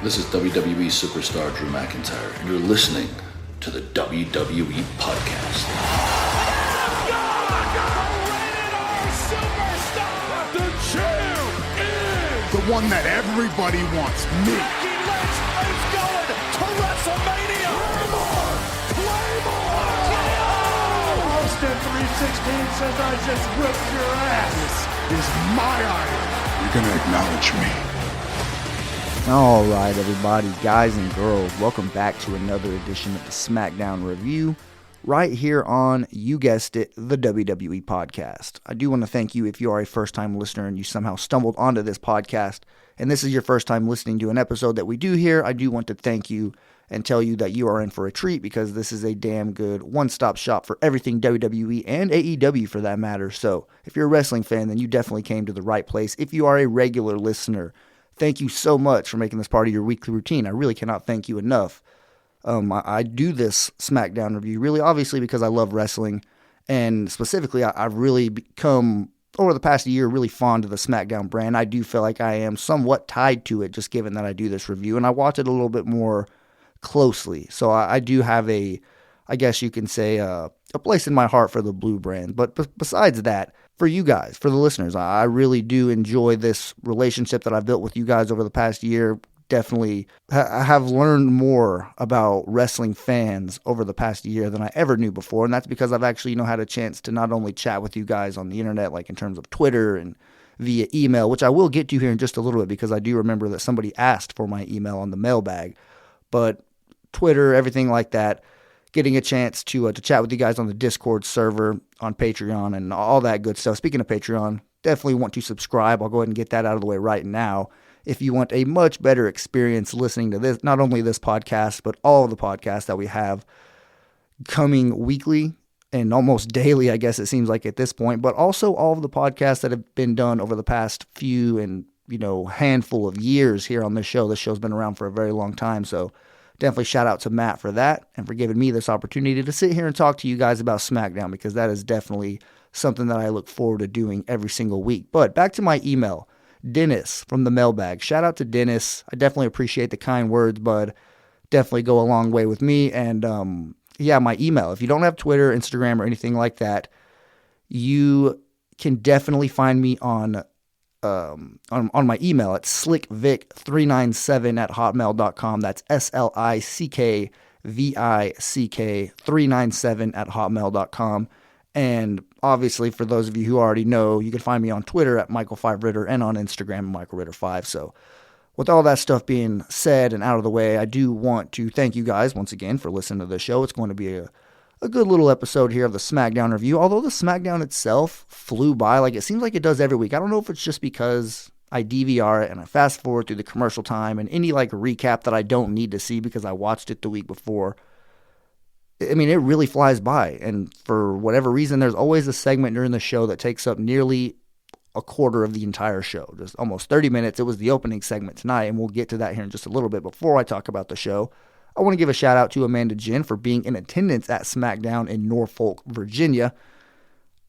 This is WWE superstar Drew McIntyre, and you're listening to the WWE Podcast. The champ is the one that everybody wants, me. Becky Lynch is going to WrestleMania. Claymore! Austin 316 says I just ripped your ass. This is my idol. You're going to acknowledge me. All right, everybody, guys and girls, welcome back to another edition of the SmackDown Review, right here on, you guessed it, the WWE Podcast. I do want to thank you if you are a first-time listener and you somehow stumbled onto this podcast, and this is your first time listening to an episode that we do here. I do want to thank you and tell you that you are in for a treat because this is a damn good one-stop shop for everything WWE and AEW for that matter. So if you're a wrestling fan, then you definitely came to the right place. If you are a regular listener, thank you so much for making this part of your weekly routine. I really cannot thank you enough. I do this SmackDown review really obviously because I love wrestling, and specifically I've really become, over the past year, really fond of the SmackDown brand. I do feel like I am somewhat tied to it just given that I do this review, and I watch it a little bit more closely. So I do have I guess you can say, a place in my heart for the blue brand. But besides that, for you guys, for the listeners, I really do enjoy this relationship that I've built with you guys over the past year. Definitely I have learned more about wrestling fans over the past year than I ever knew before. And that's because I've actually had a chance to not only chat with you guys on the internet, like in terms of Twitter and via email, which I will get to here in just a little bit because I do remember that somebody asked for my email on the mailbag. But Twitter, everything like that, getting a chance to chat with you guys on the Discord server, on Patreon, and all that good stuff. Speaking of Patreon, definitely want to subscribe. I'll go ahead and get that out of the way right now. If you want a much better experience listening to this, not only this podcast, but all of the podcasts that we have coming weekly and almost daily, I guess it seems like at this point, but also all of the podcasts that have been done over the past few and, handful of years here on this show. This show's been around for a very long time, so definitely shout out to Matt for that and for giving me this opportunity to sit here and talk to you guys about SmackDown, because that is definitely something that I look forward to doing every single week. But back to my email, Dennis from the mailbag. Shout out to Dennis. I definitely appreciate the kind words, bud. Definitely go a long way with me. And my email. If you don't have Twitter, Instagram, or anything like that, you can definitely find me on my email at slickvic397@hotmail.com. That's SLICKVICK397@hotmail.com. And obviously, for those of you who already know, you can find me on Twitter at Michael5Ritter and on Instagram at MichaelRitter5. So with all that stuff being said and out of the way, I do want to thank you guys once again for listening to the show. It's going to be a good little episode here of the SmackDown review, although the SmackDown itself flew by like it seems like it does every week. I don't know if it's just because I DVR it and I fast forward through the commercial time and any recap that I don't need to see because I watched it the week before. I mean, it really flies by, and for whatever reason, there's always a segment during the show that takes up nearly a quarter of the entire show, just almost 30 minutes. It was the opening segment tonight, and we'll get to that here in just a little bit. Before I talk about the show, I want to give a shout out to Amanda Jin for being in attendance at SmackDown in Norfolk, Virginia.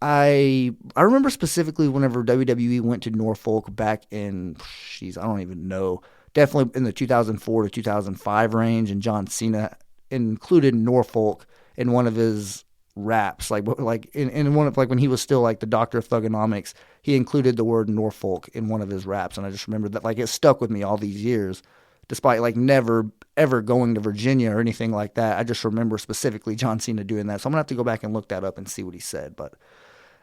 I remember specifically whenever WWE went to Norfolk back in, I don't even know, definitely in the 2004 to 2005 range, and John Cena included Norfolk in one of his raps, in one of when he was still the Doctor of Thugonomics, he included the word Norfolk in one of his raps, and I just remember that it stuck with me all these years, despite never ever going to Virginia or anything like that. I just remember specifically John Cena doing that, so I'm gonna have to go back and look that up and see what he said.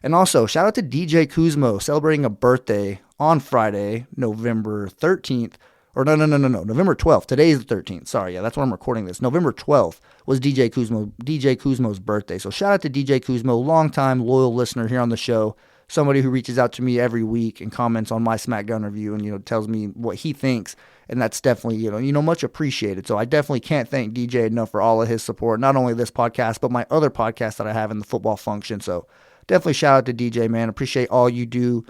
And also shout out to DJ Kuzmo celebrating a birthday on Friday, November 13th. Or no, November 12th. Today is the 13th. Sorry, that's when I'm recording this. November 12th was DJ Kuzmo's birthday. So shout out to DJ Kuzmo, longtime loyal listener here on the show, somebody who reaches out to me every week and comments on my SmackDown review and tells me what he thinks, and that's definitely much appreciated. So I definitely can't thank DJ enough for all of his support, not only this podcast but my other podcasts that I have in the football function. So definitely shout out to DJ, man. Appreciate all you do.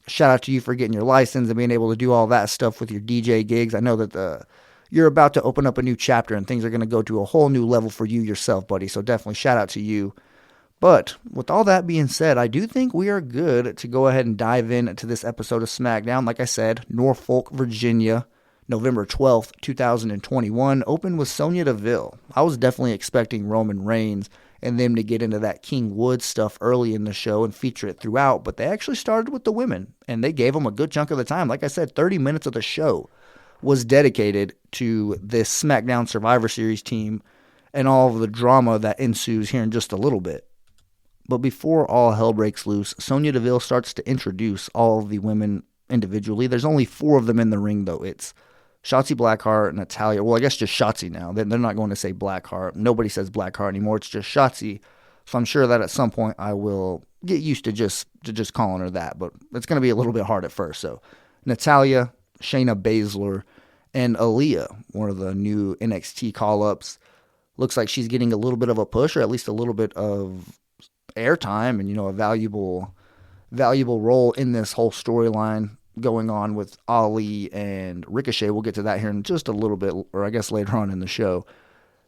Shout out to you for getting your license and being able to do all that stuff with your DJ gigs. I know that you're about to open up a new chapter and things are going to go to a whole new level for you yourself, buddy. So definitely shout out to you. But with all that being said, I do think we are good to go ahead and dive into this episode of SmackDown. Like I said, Norfolk, Virginia, November 12th, 2021, opened with Sonya Deville. I was definitely expecting Roman Reigns and them to get into that King Woods stuff early in the show and feature it throughout, but they actually started with the women, and they gave them a good chunk of the time. Like I said, 30 minutes of the show was dedicated to this SmackDown Survivor Series team and all of the drama that ensues here in just a little bit. But before all hell breaks loose, Sonya Deville starts to introduce all of the women individually. There's only 4 of them in the ring, though. It's Shotzi Blackheart, Natalya. Well, I guess just Shotzi now. They're not going to say Blackheart. Nobody says Blackheart anymore. It's just Shotzi. So I'm sure that at some point I will get used to just calling her that. But it's going to be a little bit hard at first. So Natalya, Shayna Baszler, and Aaliyah, one of the new NXT call-ups. Looks like she's getting a little bit of a push, or at least a little bit of airtime and, a valuable role in this whole storyline going on with Ali and Ricochet. We'll get to that here in just a little bit, or I guess later on in the show.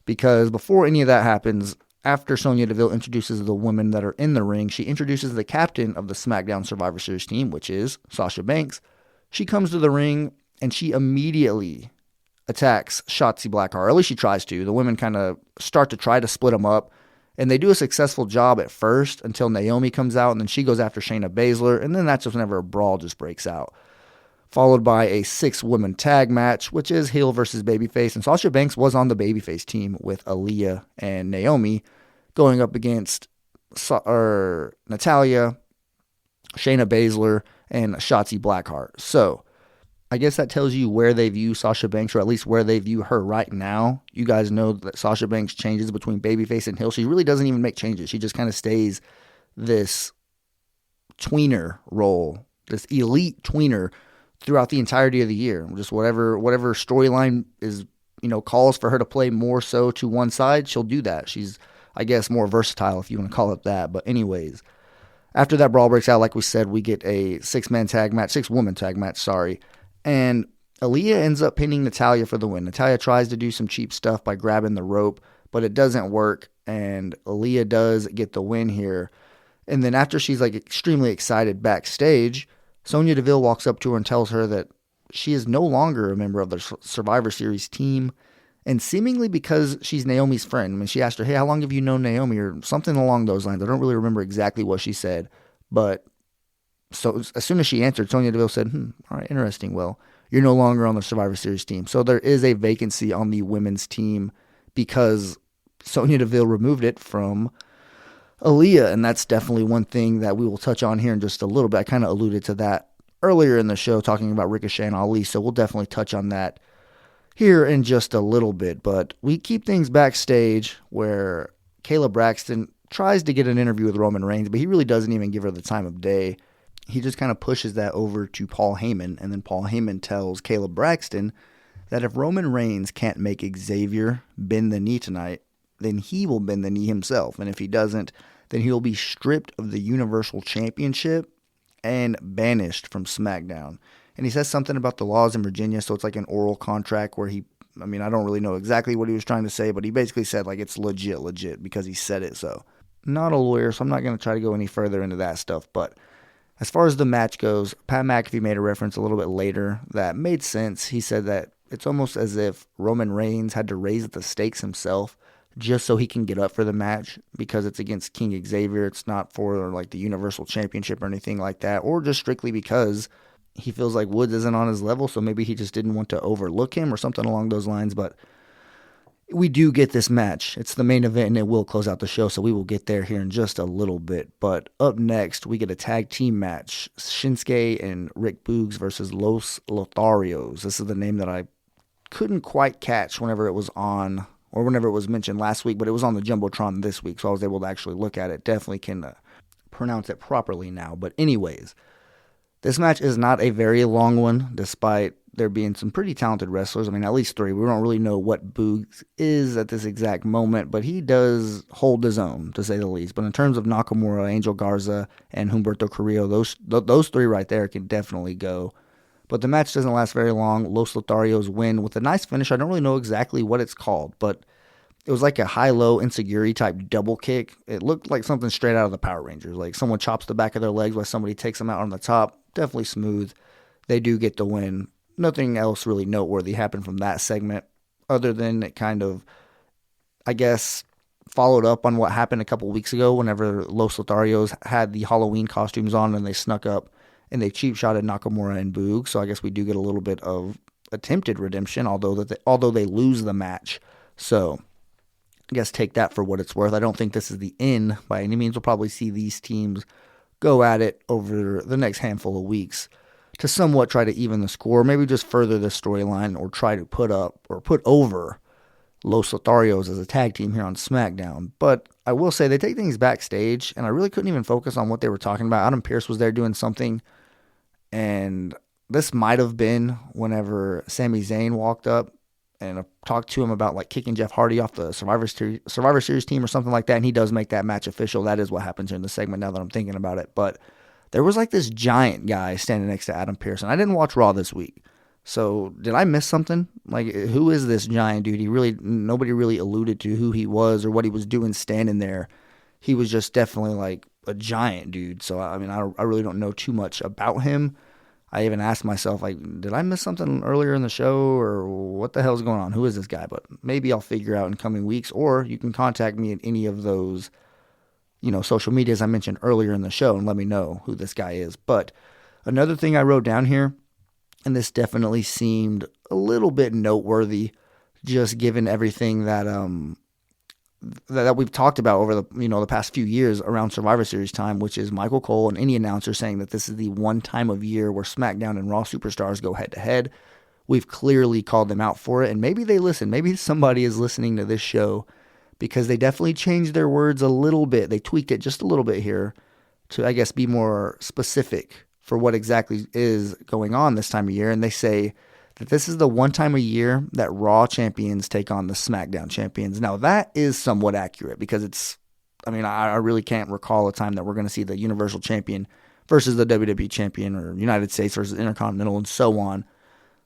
Because before any of that happens, after Sonya Deville introduces the women that are in the ring, she introduces the captain of the SmackDown Survivor Series team, which is Sasha Banks. She comes to the ring and she immediately attacks Shotzi Blackheart, or at least she tries to. The women kind of start to try to split them up, and they do a successful job at first until Naomi comes out, and then she goes after Shayna Baszler, and then that's just whenever a brawl just breaks out. Followed by a 6-woman tag match, which is heel versus babyface, and Sasha Banks was on the babyface team with Aaliyah and Naomi, going up against Natalya, Shayna Baszler, and Shotzi Blackheart. So I guess that tells you where they view Sasha Banks, or at least where they view her right now. You guys know that Sasha Banks changes between babyface and heel. She really doesn't even make changes. She just kind of stays this tweener role, this elite tweener throughout the entirety of the year. Just whatever storyline is, calls for her to play more so to one side, she'll do that. She's, I guess, more versatile, if you want to call it that. But anyways, after that brawl breaks out, like we said, we get a 6-woman tag match, and Aaliyah ends up pinning Natalya for the win. Natalya tries to do some cheap stuff by grabbing the rope, but it doesn't work, and Aaliyah does get the win here. And then after she's extremely excited backstage, Sonya Deville walks up to her and tells her that she is no longer a member of the Survivor Series team, and seemingly because she's Naomi's friend. I mean, she asked her, hey, how long have you known Naomi, or something along those lines. I don't really remember exactly what she said, but so as soon as she answered, Sonya Deville said, all right, interesting. Well, you're no longer on the Survivor Series team. So there is a vacancy on the women's team because Sonya Deville removed it from Aaliyah, and that's definitely one thing that we will touch on here in just a little bit. I kind of alluded to that earlier in the show, talking about Ricochet and Ali, so we'll definitely touch on that here in just a little bit. But we keep things backstage where Kayla Braxton tries to get an interview with Roman Reigns, but he really doesn't even give her the time of day. He just kind of pushes that over to Paul Heyman, and then Paul Heyman tells Kayla Braxton that if Roman Reigns can't make Xavier bend the knee tonight, then he will bend the knee himself. And if he doesn't, then he'll be stripped of the Universal Championship and banished from SmackDown. And he says something about the laws in Virginia, so it's like an oral contract where I don't really know exactly what he was trying to say, but he basically said it's legit because he said it so. Not a lawyer, so I'm not going to try to go any further into that stuff, but as far as the match goes, Pat McAfee made a reference a little bit later that made sense. He said that it's almost as if Roman Reigns had to raise the stakes himself just so he can get up for the match because it's against King Xavier. It's not for the Universal Championship or anything like that, or just strictly because he feels like Woods isn't on his level, so maybe he just didn't want to overlook him or something along those lines. But we do get this match. It's the main event, and it will close out the show, so we will get there here in just a little bit. But up next, we get a tag team match. Shinsuke and Rick Boogs versus Los Lotharios. This is the name that I couldn't quite catch whenever it was on, or whenever it was mentioned last week, but it was on the Jumbotron this week, so I was able to actually look at it. Definitely can pronounce it properly now. But anyways, this match is not a very long one, despite there being some pretty talented wrestlers. At least 3. We don't really know what Boogs is at this exact moment, but he does hold his own, to say the least. But in terms of Nakamura, Angel Garza, and Humberto Carrillo, those 3 right there can definitely go. But the match doesn't last very long. Los Lotharios win with a nice finish. I don't really know exactly what it's called, but it was like a high-low insecurity type double kick. It looked like something straight out of the Power Rangers. Like someone chops the back of their legs while somebody takes them out on the top. Definitely smooth. They do get the win. nothing else really noteworthy happened from that segment other than it kind of, I guess, followed up on what happened a couple weeks ago whenever Los Lotharios had the Halloween costumes on and they snuck up and they cheap-shotted Nakamura and Boog. So I guess we do get a little bit of attempted redemption, although they lose the match. So I guess take that for what it's worth. I don't think this is the end by any means. We'll probably see these teams go at it over the next handful of weeks to somewhat try to even the score, maybe just further the storyline or try to put over Los Lotharios as a tag team here on SmackDown. But I will say they take things backstage, and I really couldn't even focus on what they were talking about. Adam Pearce was there doing something, and this might have been whenever Sami Zayn walked up and talked to him about like kicking Jeff Hardy off the Survivor Series team or something like that, and he does make that match official. That is what happens here in the segment now that I'm thinking about it. But there was like this giant guy standing next to Adam Pearce, and I didn't watch Raw this week. So did I miss something? Like, who is this giant dude? Nobody really alluded to who he was or what he was doing standing there. He was just definitely like a giant dude. So, I mean, I really don't know too much about him. I even asked myself, like, did I miss something earlier in the show or what the hell's going on? Who is this guy? But maybe I'll figure out in coming weeks, or you can contact me at any of those, social medias I mentioned earlier in the show and let me know who this guy is. But another thing I wrote down here, and this definitely seemed a little bit noteworthy, just given everything that that we've talked about over the past few years around Survivor Series time, which is Michael Cole and any announcer saying that this is the one time of year where SmackDown and Raw superstars go head to head. We've clearly called them out for it, and maybe they listen. Maybe somebody is listening to this show because they definitely changed their words a little bit. They tweaked it just a little bit here to, I guess, be more specific for what exactly is going on this time of year. And they say that this is the one time a year that Raw champions take on the SmackDown champions. Now, that is somewhat accurate because I really can't recall a time that we're going to see the Universal Champion versus the WWE Champion or United States versus Intercontinental and so on.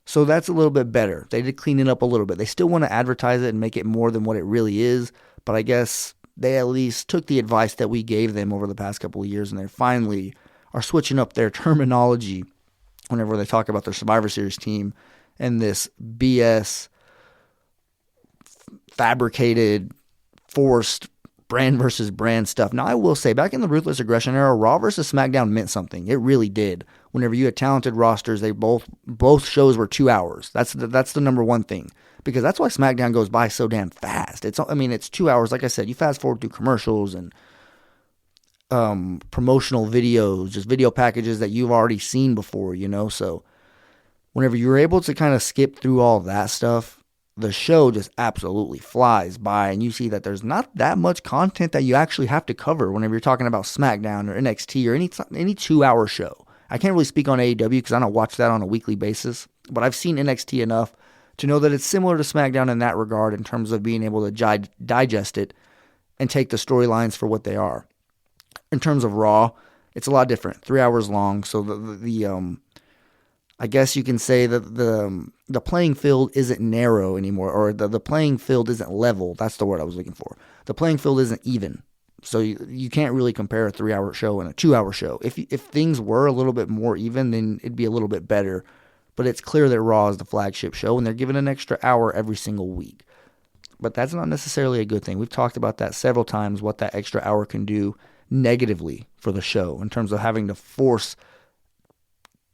So that's a little bit better. They did clean it up a little bit. They still want to advertise it and make it more than what it really is, but I guess they at least took the advice that we gave them over the past couple of years, and they finally are switching up their terminology whenever they talk about their Survivor Series team and this BS fabricated, forced brand versus brand stuff. Now, I will say, back in the Ruthless Aggression era, Raw versus SmackDown meant something. It really did. Whenever you had talented rosters, they both shows were 2 hours. That's the number one thing, because that's why SmackDown goes by so damn fast. It's 2 hours. Like I said, you fast forward through commercials and promotional videos, just video packages that you've already seen before, so whenever you're able to kind of skip through all that stuff, the show just absolutely flies by, and you see that there's not that much content that you actually have to cover whenever you're talking about SmackDown or NXT or any 2 hour show. I can't really speak on AEW because I don't watch that on a weekly basis, but I've seen NXT enough to know that it's similar to SmackDown in that regard in terms of being able to digest it and take the storylines for what they are. In terms of Raw, it's a lot different. 3 hours long, so the I guess you can say that the playing field isn't narrow anymore, or the playing field isn't level. That's the word I was looking for. The playing field isn't even. So you can't really compare a 3 hour show and a 2 hour show. If things were a little bit more even, then it'd be a little bit better. But it's clear that Raw is the flagship show, and they're given an extra hour every single week. But that's not necessarily a good thing. We've talked about that several times, what that extra hour can do negatively for the show in terms of having to force,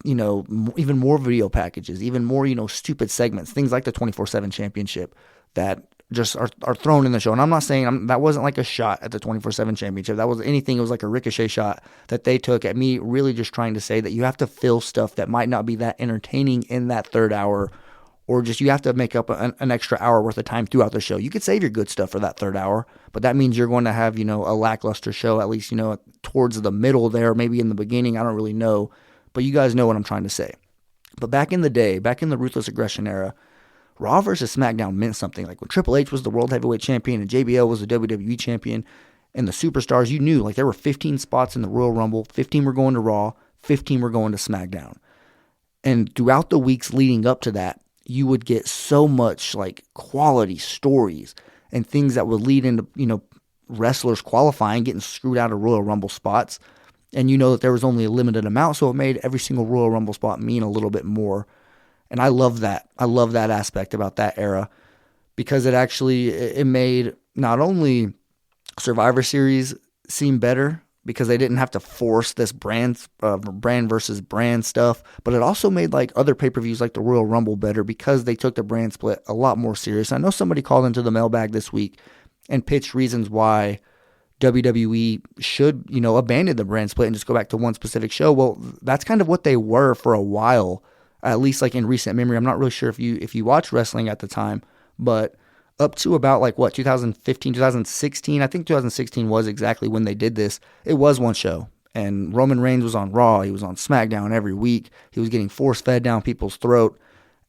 even more video packages, even more, stupid segments, things like the 24/7 championship that just are thrown in the show. And I'm not saying that wasn't like a shot at the 24/7 championship. That was anything. It was like a ricochet shot that they took at me, really just trying to say that you have to fill stuff that might not be that entertaining in that third hour, or just you have to make up an extra hour worth of time throughout the show. You could save your good stuff for that third hour, but that means you're going to have, a lackluster show, at least, towards the middle there, maybe in the beginning. I don't really know, but you guys know what I'm trying to say. But back in the day, back in the Ruthless Aggression era, Raw versus SmackDown meant something. Like when Triple H was the World Heavyweight Champion and JBL was the WWE Champion and the superstars, you knew like there were 15 spots in the Royal Rumble, 15 were going to Raw, 15 were going to SmackDown. And throughout the weeks leading up to that, you would get so much like quality stories and things that would lead into, wrestlers qualifying, getting screwed out of Royal Rumble spots. And that there was only a limited amount, so it made every single Royal Rumble spot mean a little bit more. And I love that. I love that aspect about that era because it made not only Survivor Series seem better because they didn't have to force this brand versus brand stuff, but it also made like other pay-per-views like the Royal Rumble better because they took the brand split a lot more serious. I know somebody called into the mailbag this week and pitched reasons why WWE should, abandon the brand split and just go back to one specific show. Well, that's kind of what they were for a while, at least like in recent memory. I'm not really sure if you watched wrestling at the time, but up to about 2015, 2016, I think 2016 was exactly when they did this. It was one show, and Roman Reigns was on Raw. He was on SmackDown every week. He was getting force-fed down people's throat,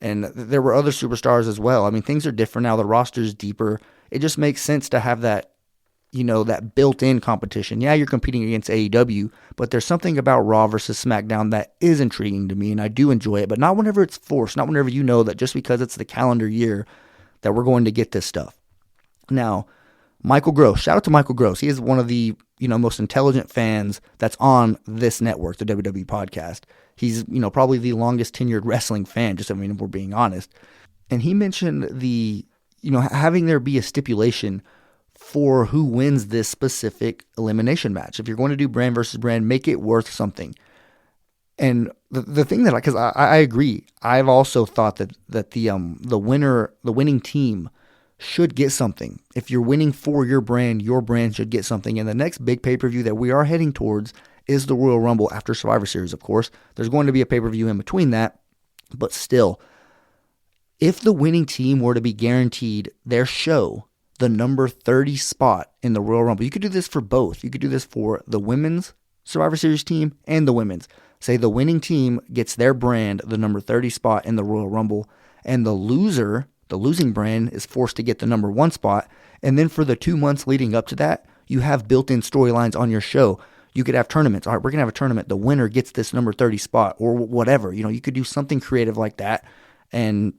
and there were other superstars as well. I mean, things are different now. The roster's deeper. It just makes sense to have that, that built-in competition. Yeah, you're competing against AEW, but there's something about Raw versus SmackDown that is intriguing to me, and I do enjoy it, but not whenever it's forced, not whenever you know that just because it's the calendar year that we're going to get this stuff. Now, Michael Gross, shout out to Michael Gross. He is one of the, most intelligent fans that's on this network, the WWE podcast. He's, probably the longest tenured wrestling fan, if we're being honest. And he mentioned having there be a stipulation for who wins this specific elimination match. If you're going to do brand versus brand, make it worth something. And the thing that, because I agree, I've also thought that the winning team should get something. If you're winning for your brand should get something. And the next big pay-per-view that we are heading towards is the Royal Rumble after Survivor Series, of course. There's going to be a pay-per-view in between that, but still, if the winning team were to be guaranteed their show, the number 30 spot in the Royal Rumble, you could do this for both. You could do this for the women's Survivor Series team and the women's. Say the winning team gets their brand, the number 30 spot in the Royal Rumble, and the losing brand is forced to get the number 1 spot. And then for the 2 months leading up to that, you have built-in storylines on your show. You could have tournaments. All right, we're going to have a tournament. The winner gets this number 30 spot or whatever. You could do something creative like that and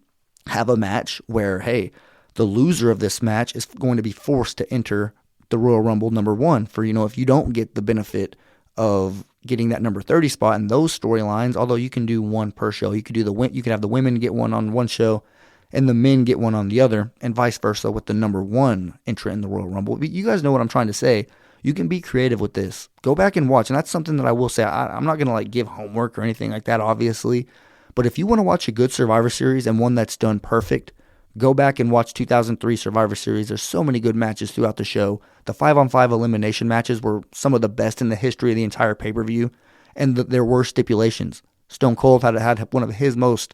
have a match where, hey, the loser of this match is going to be forced to enter the Royal Rumble number 1 for, if you don't get the benefit of getting that number 30 spot in those storylines, although you can do one per show. You could have the women get one on one show and the men get one on the other, and vice versa with the number 1 entrant in the Royal Rumble. You guys know what I'm trying to say. You can be creative with this. Go back and watch, and that's something that I will say. I'm not going to give homework or anything like that, obviously, but if you want to watch a good Survivor Series and one that's done perfect, go back and watch 2003 Survivor Series. There's so many good matches throughout the show. The 5-on-5 elimination matches were some of the best in the history of the entire pay-per-view, and there were stipulations. Stone Cold had one of his most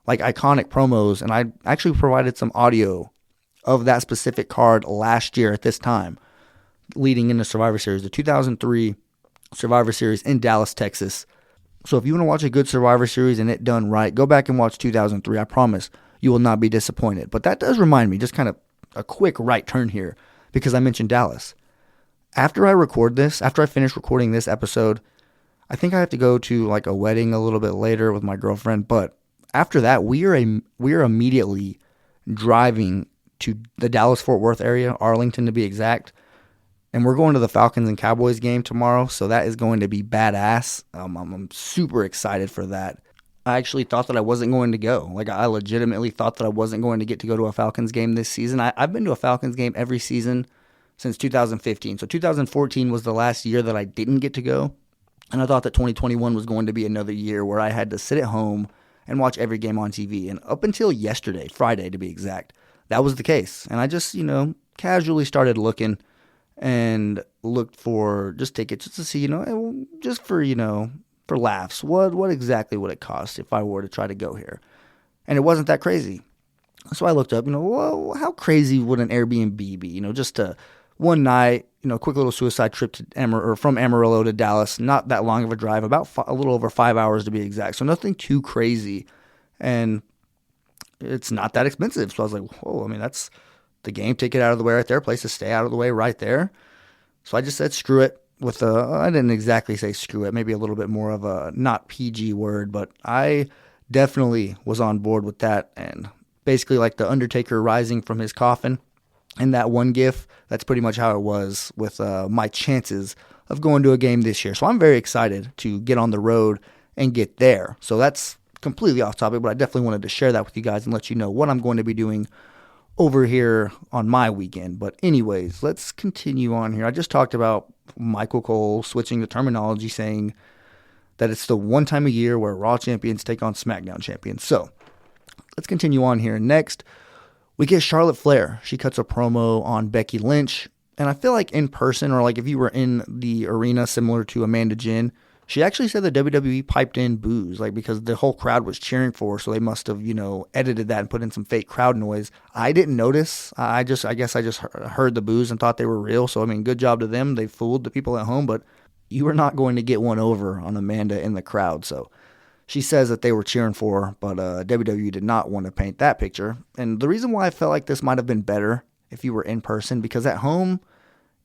iconic promos, and I actually provided some audio of that specific card last year at this time, leading into Survivor Series, the 2003 Survivor Series in Dallas, Texas. So if you want to watch a good Survivor Series and it done right, go back and watch 2003. I promise you will not be disappointed. But that does remind me, just kind of a quick right turn here, because I mentioned Dallas. After I finish recording this episode, I think I have to go to a wedding a little bit later with my girlfriend. But after that, we are immediately driving to the Dallas-Fort Worth area, Arlington to be exact. And we're going to the Falcons and Cowboys game tomorrow, so that is going to be badass. I'm super excited for that. I actually thought that I wasn't going to go. I legitimately thought that I wasn't going to get to go to a Falcons game this season. I've been to a Falcons game every season since 2015. So 2014 was the last year that I didn't get to go. And I thought that 2021 was going to be another year where I had to sit at home and watch every game on TV. And up until yesterday, Friday to be exact, that was the case. And I just, casually started looking and looked for just tickets just to see, just for laughs, what exactly would it cost if I were to try to go here? And it wasn't that crazy. So I looked up, well, how crazy would an Airbnb be? Just a one night, quick little suicide trip to from Amarillo to Dallas, not that long of a drive, about a little over 5 hours to be exact. So nothing too crazy, and it's not that expensive. So I was like, whoa, that's the game ticket out of the way right there, place to stay out of the way right there. So I just said, screw it. I didn't exactly say screw it, maybe a little bit more of a not PG word, but I definitely was on board with that. And basically like the Undertaker rising from his coffin in that one gif, that's pretty much how it was with my chances of going to a game this year. So I'm very excited to get on the road and get there. So that's completely off topic, but I definitely wanted to share that with you guys and let you know what I'm going to be doing over here on my weekend. But anyways, let's continue on here. I just talked about Michael Cole switching the terminology, saying that it's the one time a year where Raw champions take on SmackDown champions. So let's continue on here. Next, we get Charlotte Flair. She cuts a promo on Becky Lynch. And I feel like in person, or like if you were in the arena similar to Amanda Jin, she actually said the WWE piped in boos, like because the whole crowd was cheering for her, so they must have, edited that and put in some fake crowd noise. I didn't notice. I guess I just heard the boos and thought they were real. So, I mean, good job to them. They fooled the people at home, but you are not going to get one over on Amanda in the crowd. So she says that they were cheering for her, but WWE did not want to paint that picture. And the reason why I felt like this might have been better if you were in person, because at home,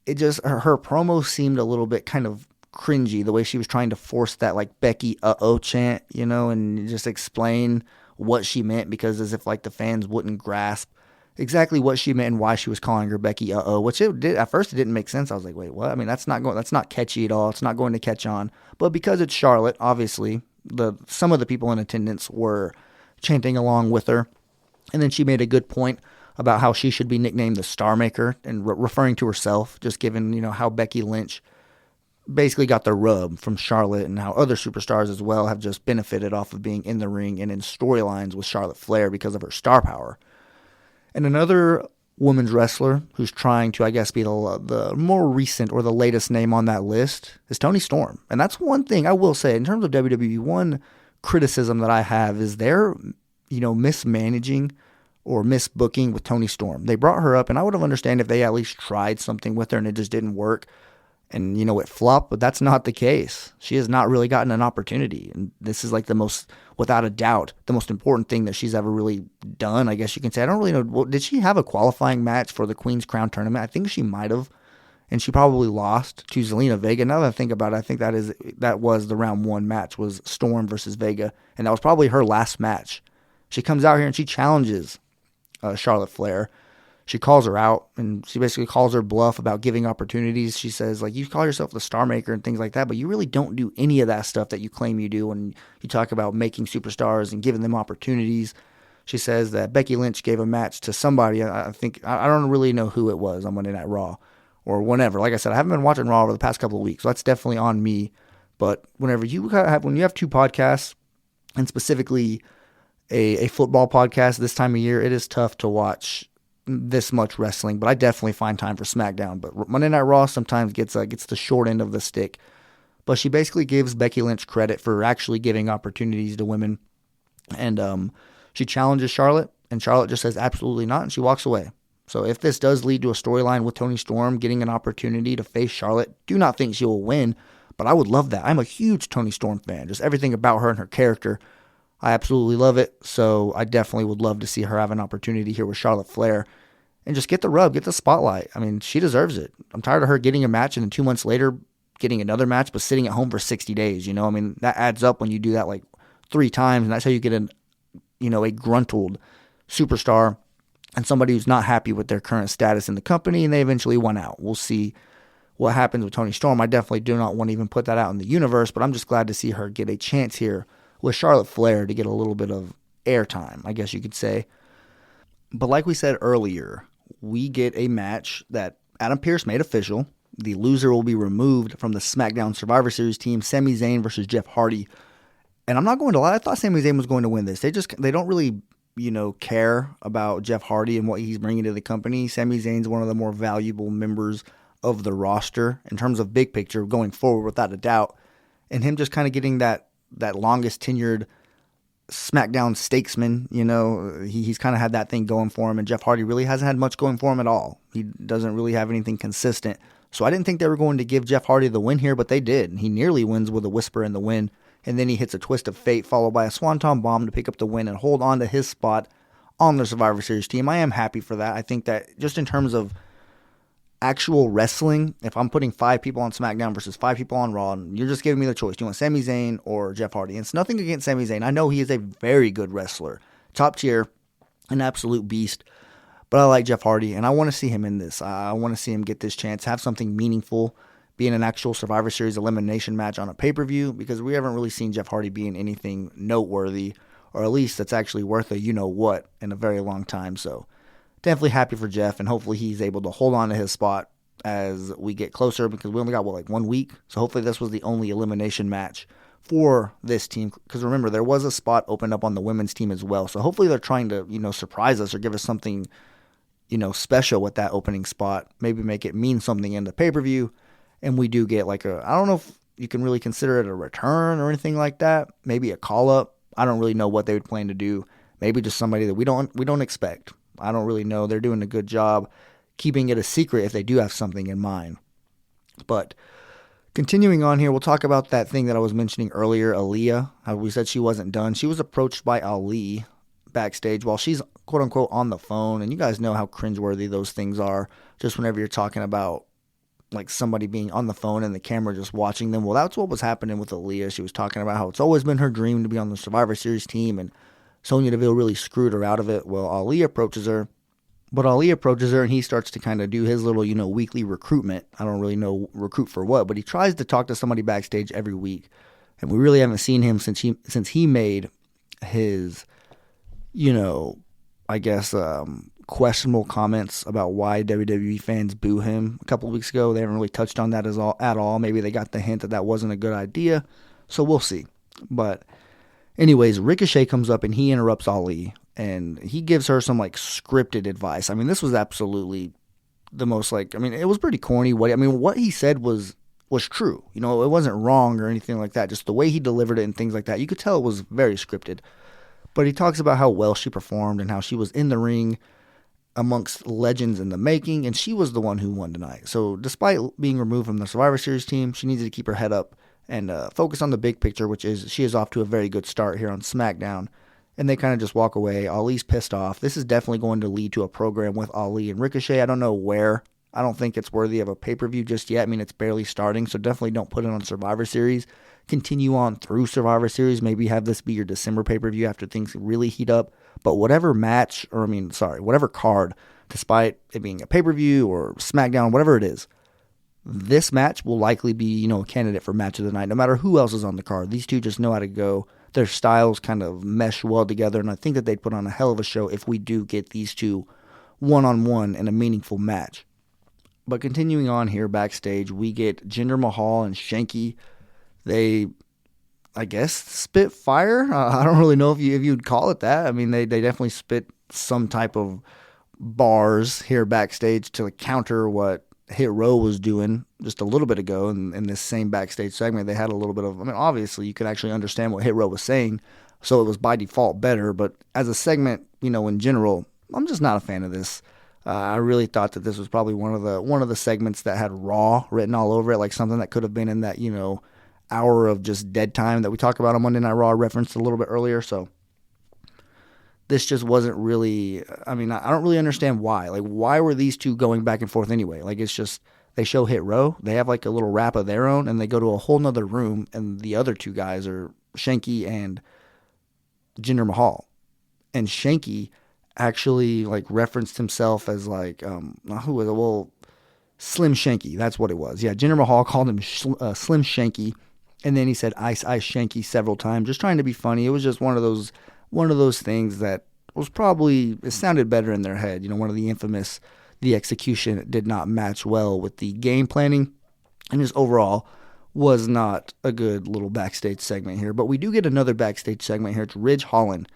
her promo seemed a little bit kind of cringy, the way she was trying to force that like Becky uh-oh chant, and just explain what she meant, because as if like the fans wouldn't grasp exactly what she meant and why she was calling her Becky uh-oh, which it did at first. It didn't make sense. I was like, wait, what? I mean, that's not catchy at all. It's not going to catch on. But because it's Charlotte, obviously some of the people in attendance were chanting along with her. And then she made a good point about how she should be nicknamed the Star Maker, and referring to herself, just given, how Becky Lynch basically got the rub from Charlotte, and how other superstars as well have just benefited off of being in the ring and in storylines with Charlotte Flair because of her star power. And another women's wrestler who's trying to, I guess, be the more recent or the latest name on that list is Toni Storm. And that's one thing I will say in terms of WWE, one criticism that I have is they're, mismanaging or misbooking with Toni Storm. They brought her up, and I would have understood if they at least tried something with her and it just didn't work, and it flopped, but that's not the case. She has not really gotten an opportunity, and this is like without a doubt, the most important thing that she's ever really done, I guess you can say. I don't really know, did she have a qualifying match for the Queen's Crown tournament? I think she might have, and she probably lost to Zelina Vega. Now that I think about it, I think that was the round one match, was Storm versus Vega, and that was probably her last match. She comes out here and she challenges Charlotte Flair. She calls her out, and she basically calls her bluff about giving opportunities. She says, like, you call yourself the Star Maker and things like that, but you really don't do any of that stuff that you claim you do when you talk about making superstars and giving them opportunities. She says that Becky Lynch gave a match to somebody. I don't really know who it was on Monday Night Raw or whenever. Like I said, I haven't been watching Raw over the past couple of weeks, so that's definitely on me. But when you have two podcasts, and specifically a football podcast this time of year, it is tough to watch this much wrestling, but I definitely find time for SmackDown. But Monday Night Raw sometimes gets the short end of the stick. But she basically gives Becky Lynch credit for actually giving opportunities to women, and she challenges Charlotte, and Charlotte just says absolutely not, and she walks away. So if this does lead to a storyline with Toni Storm getting an opportunity to face Charlotte, do not think she will win, but I would love that. I'm a huge Toni Storm fan. Just everything about her and her character, I absolutely love it, so I definitely would love to see her have an opportunity here with Charlotte Flair and just get the rub, get the spotlight. I mean, she deserves it. I'm tired of her getting a match and then 2 months later getting another match, but sitting at home for 60 days, I mean, that adds up when you do that like 3 times, and that's how you get a gruntled superstar and somebody who's not happy with their current status in the company, and they eventually won out. We'll see what happens with Toni Storm. I definitely do not want to even put that out in the universe, but I'm just glad to see her get a chance here with Charlotte Flair to get a little bit of airtime, I guess you could say. But like we said earlier, we get a match that Adam Pearce made official. The loser will be removed from the SmackDown Survivor Series team, Sami Zayn versus Jeff Hardy. And I'm not going to lie, I thought Sami Zayn was going to win this. They don't really, care about Jeff Hardy and what he's bringing to the company. Sami Zayn's one of the more valuable members of the roster in terms of big picture going forward, without a doubt. And him just kind of getting that longest tenured SmackDown statesman, he's kind of had that thing going for him, and Jeff Hardy really hasn't had much going for him at all. He doesn't really have anything consistent. So I didn't think they were going to give Jeff Hardy the win here, but they did. He nearly wins with a whisper in the win, and then he hits a twist of fate followed by a swanton bomb to pick up the win and hold on to his spot on the Survivor Series team. I am happy for that. I think that just in terms of actual wrestling, if I'm putting 5 people on SmackDown versus 5 people on Raw, and you're just giving me the choice, do you want Sami Zayn or Jeff Hardy? And it's nothing against Sami Zayn. I know he is a very good wrestler, top tier, an absolute beast, but I like Jeff Hardy, and I want to see him in this. I want to see him get this chance, have something meaningful, in an actual Survivor Series elimination match on a pay-per-view, because we haven't really seen Jeff Hardy be in anything noteworthy, or at least that's actually worth a you-know-what in a very long time. So definitely happy for Jeff, and hopefully he's able to hold on to his spot as we get closer, because we only got, 1 week? So hopefully this was the only elimination match for this team, because remember, there was a spot opened up on the women's team as well. So hopefully they're trying to, surprise us or give us something, special with that opening spot. Maybe make it mean something in the pay-per-view, and we do get I don't know if you can really consider it a return or anything like that. Maybe a call-up. I don't really know what they would plan to do. Maybe just somebody that we don't expect. I don't really know. They're doing a good job keeping it a secret if they do have something in mind. But continuing on here, we'll talk about that thing that I was mentioning earlier, Aaliyah. How we said she wasn't done. She was approached by Ali backstage while she's quote-unquote on the phone. And you guys know how cringeworthy those things are. Just whenever you're talking about somebody being on the phone and the camera just watching them. Well, that's what was happening with Aaliyah. She was talking about how it's always been her dream to be on the Survivor Series team, and Sonya Deville really screwed her out of it. Well, Ali approaches her. But Ali approaches her, and he starts to kind of do his little, weekly recruitment. I don't really know recruit for what, but he tries to talk to somebody backstage every week. And we really haven't seen him since he made his, questionable comments about why WWE fans boo him a couple of weeks ago. They haven't really touched on that at all. Maybe they got the hint that wasn't a good idea. So we'll see. But anyways, Ricochet comes up, and he interrupts Ali. And he gives her some scripted advice. I mean, this was absolutely the most it was pretty corny. What he said was true. It wasn't wrong or anything like that. Just the way he delivered it and things like that. You could tell it was very scripted. But he talks about how well she performed and how she was in the ring amongst legends in the making, and she was the one who won tonight. So despite being removed from the Survivor Series team, she needed to keep her head up and focus on the big picture, which is she is off to a very good start here on SmackDown. And they kind of just walk away. Ali's pissed off. This is definitely going to lead to a program with Ali and Ricochet. I don't know where. I don't think it's worthy of a pay-per-view just yet. It's barely starting, so definitely don't put it on Survivor Series. Continue on through Survivor Series. Maybe have this be your December pay-per-view after things really heat up. But whatever whatever card, despite it being a pay-per-view or SmackDown, whatever it is, this match will likely be, a candidate for match of the night, no matter who else is on the card. These two just know how to go. Their styles kind of mesh well together, and I think that they'd put on a hell of a show if we do get these two one-on-one in a meaningful match. But continuing on here backstage, we get Jinder Mahal and Shanky. They, I guess, spit fire. I don't really know if you'd call it that. They definitely spit some type of bars here backstage to counter what Hit Row was doing just a little bit ago in this same backstage segment. They had a little bit of, obviously you could actually understand what Hit Row was saying, so it was by default better, but as a segment, in general, I'm just not a fan of this. I really thought that this was probably one of the segments that had Raw written all over it, something that could have been in that, hour of just dead time that we talked about on Monday Night Raw, referenced a little bit earlier, so this just wasn't really, I don't really understand why. Why were these two going back and forth anyway? It's just, they show Hit Row, they have a little rap of their own, and they go to a whole nother room, and the other two guys are Shanky and Jinder Mahal. And Shanky actually, referenced himself as, who was it? Well, Slim Shanky, that's what it was. Yeah, Jinder Mahal called him Slim Shanky, and then he said Ice Shanky several times, just trying to be funny. It was just one of those things that was probably, it sounded better in their head. One of the infamous, the execution did not match well with the game planning, and just overall was not a good little backstage segment here. But we do get another backstage segment here. It's Ridge Holland,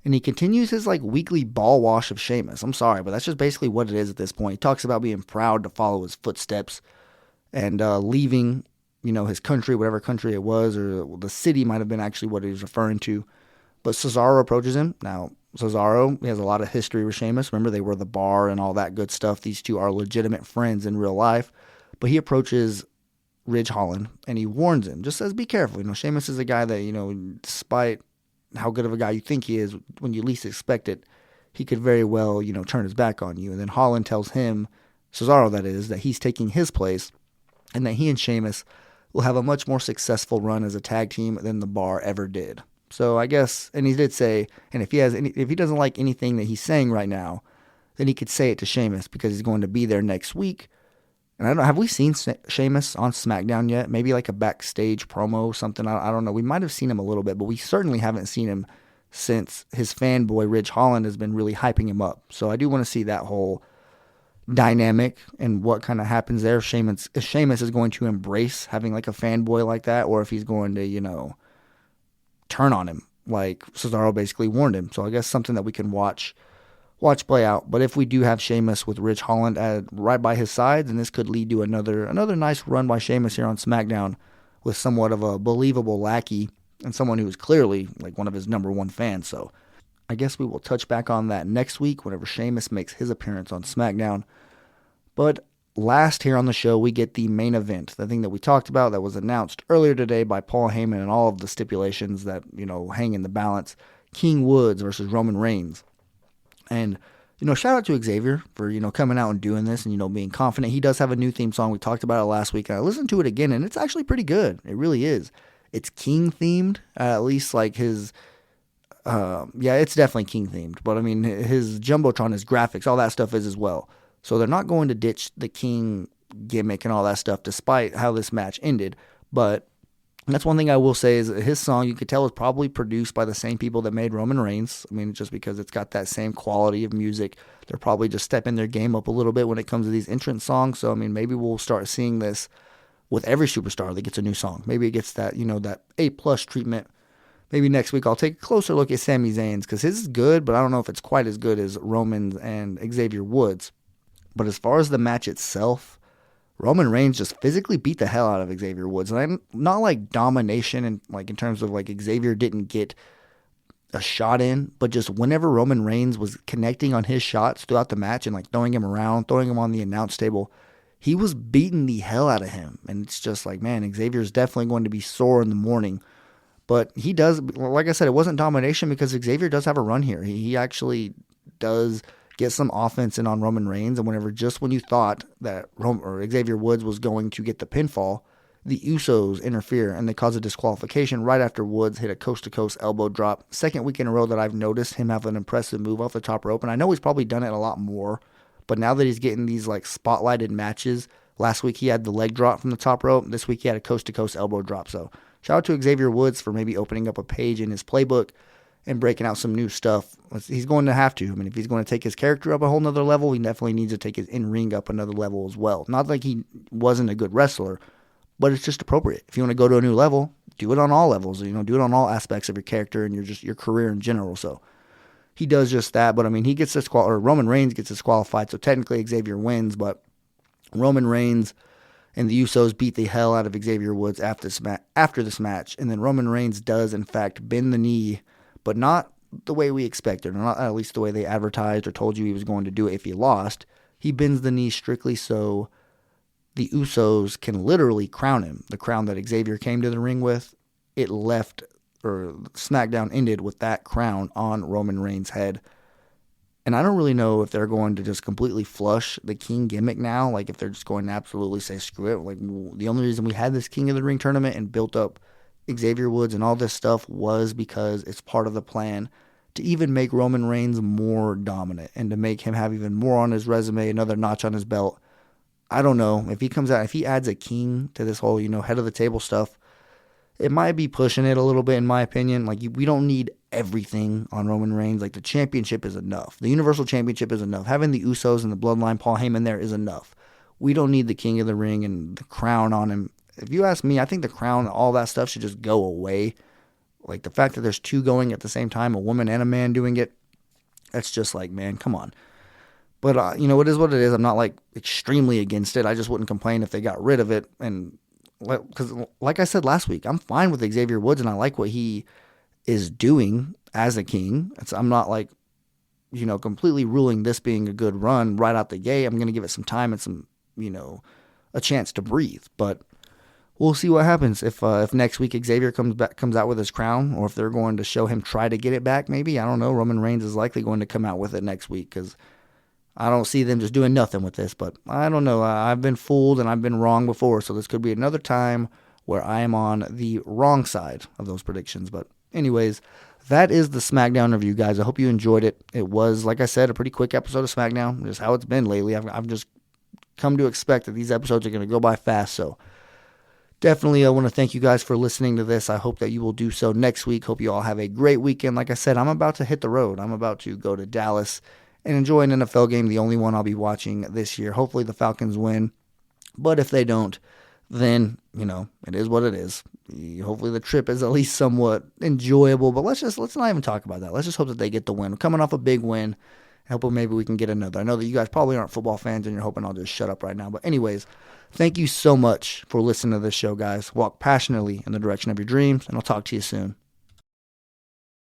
and he continues his weekly ball wash of Sheamus. I'm sorry, but that's just basically what it is at this point. He talks about being proud to follow his footsteps and leaving, his country, whatever country it was, or the city might have been actually what he was referring to. But Cesaro approaches him. Now, Cesaro, he has a lot of history with Sheamus. Remember, they were the bar and all that good stuff. These two are legitimate friends in real life. But he approaches Ridge Holland, and he warns him, just says, be careful. Sheamus is a guy that, despite how good of a guy you think he is, when you least expect it, he could very well, turn his back on you. And then Holland tells him, Cesaro that is, that he's taking his place, and that he and Sheamus will have a much more successful run as a tag team than the bar ever did. So I guess, and he did say, and if he doesn't like anything that he's saying right now, then he could say it to Sheamus, because he's going to be there next week. And I don't have we seen Sheamus on SmackDown yet? Maybe like a backstage promo or something. I don't know. We might have seen him a little bit, but we certainly haven't seen him since his fanboy Ridge Holland has been really hyping him up. So I do want to see that whole dynamic and what kind of happens there. If Sheamus is going to embrace having like a fanboy like that, or if he's going to, turn on him like Cesaro basically warned him. So I guess something that we can watch play out. But if we do have Sheamus with Ridge Holland right by his side, then this could lead to another nice run by Sheamus here on SmackDown with somewhat of a believable lackey and someone who is clearly like one of his number one fans. So I guess we will touch back on that next week whenever Sheamus makes his appearance on SmackDown. But last here on the show, we get the main event, the thing that we talked about that was announced earlier today by Paul Heyman and all of the stipulations that, hang in the balance. King Woods versus Roman Reigns. And, shout out to Xavier for, coming out and doing this and, being confident. He does have a new theme song. We talked about it last week. And I listened to it again, and it's actually pretty good. It really is. It's King themed, at least like his, it's definitely King themed. But, I mean, his Jumbotron, his graphics, all that stuff is as well. So they're not going to ditch the King gimmick and all that stuff despite how this match ended. But that's one thing I will say is that his song, you could tell, is probably produced by the same people that made Roman Reigns. I mean, just because it's got that same quality of music. They're probably just stepping their game up a little bit when it comes to these entrance songs. So, I mean, maybe we'll start seeing this with every superstar that gets a new song. Maybe it gets that, that A+ treatment. Maybe next week I'll take a closer look at Sami Zayn's because his is good, but I don't know if it's quite as good as Roman's and Xavier Woods. But as far as the match itself, Roman Reigns just physically beat the hell out of Xavier Woods. And I'm not like domination and like in terms of like Xavier didn't get a shot in, but just whenever Roman Reigns was connecting on his shots throughout the match and like throwing him around, throwing him on the announce table, he was beating the hell out of him. And it's just like, man, Xavier's definitely going to be sore in the morning. But he does, like I said, it wasn't domination because Xavier does have a run here. He actually does get some offense in on Roman Reigns, and when you thought that Xavier Woods was going to get the pinfall, the Usos interfere and they cause a disqualification right after Woods hit a coast-to-coast elbow drop. Second week in a row that I've noticed him have an impressive move off the top rope, and I know he's probably done it a lot more, but now that he's getting these like spotlighted matches, last week he had the leg drop from the top rope, this week he had a coast-to-coast elbow drop. So shout out to Xavier Woods for maybe opening up a page in his playbook and breaking out some new stuff. He's going to have to. I mean, if he's going to take his character up a whole nother level, he definitely needs to take his in-ring up another level as well. Not like he wasn't a good wrestler, but it's just appropriate. If you want to go to a new level, do it on all levels. Do it on all aspects of your character and your career in general. So he does just that. But I mean, Roman Reigns gets disqualified, so technically Xavier wins. But Roman Reigns and the Usos beat the hell out of Xavier Woods after this match, and then Roman Reigns does in fact bend the knee, but not the way we expected, or not at least the way they advertised or told you he was going to do it if he lost. He bends the knee strictly so the Usos can literally crown him. The crown that Xavier came to the ring with, SmackDown ended with that crown on Roman Reigns' head. And I don't really know if they're going to just completely flush the King gimmick now, like if they're just going to absolutely say screw it. Like the only reason we had this King of the Ring tournament and built up Xavier Woods and all this stuff was because it's part of the plan to even make Roman Reigns more dominant and to make him have even more on his resume, another notch on his belt. I don't know. If he adds a King to this whole, head of the table stuff, it might be pushing it a little bit in my opinion. Like we don't need everything on Roman Reigns. Like the championship is enough. The Universal Championship is enough. Having the Usos and the Bloodline, Paul Heyman there is enough. We don't need the King of the Ring and the crown on him. If you ask me, I think the crown, all that stuff should just go away. Like the fact that there's two going at the same time, a woman and a man doing it, that's just like, man, come on. But, it is what it is. I'm not like extremely against it. I just wouldn't complain if they got rid of it. And because like I said last week, I'm fine with Xavier Woods and I like what he is doing as a King. I'm not like, completely ruling this being a good run right out the gate. I'm going to give it some time and some, a chance to breathe. But we'll see what happens if next week Xavier comes out with his crown, or if they're going to show him try to get it back. Maybe, I don't know. Roman Reigns is likely going to come out with it next week because I don't see them just doing nothing with this. But I don't know. I've been fooled and I've been wrong before, so this could be another time where I am on the wrong side of those predictions. But anyways, that is the SmackDown review, guys. I hope you enjoyed it. It was, like I said, a pretty quick episode of SmackDown, just how it's been lately. I've just come to expect that these episodes are going to go by fast. So definitely I want to thank you guys for listening to this. I hope that you will do so next week. Hope you all have a great weekend. Like I said, I'm about to hit the road. I'm about to go to Dallas and enjoy an NFL game, the only one I'll be watching this year. Hopefully the Falcons win. But if they don't, then, it is what it is. Hopefully the trip is at least somewhat enjoyable. But let's not even talk about that. Let's just hope that they get the win. We're coming off a big win. Hoping maybe we can get another. I know that you guys probably aren't football fans and you're hoping I'll just shut up right now. But anyways, thank you so much for listening to this show, guys. Walk passionately in the direction of your dreams, and I'll talk to you soon.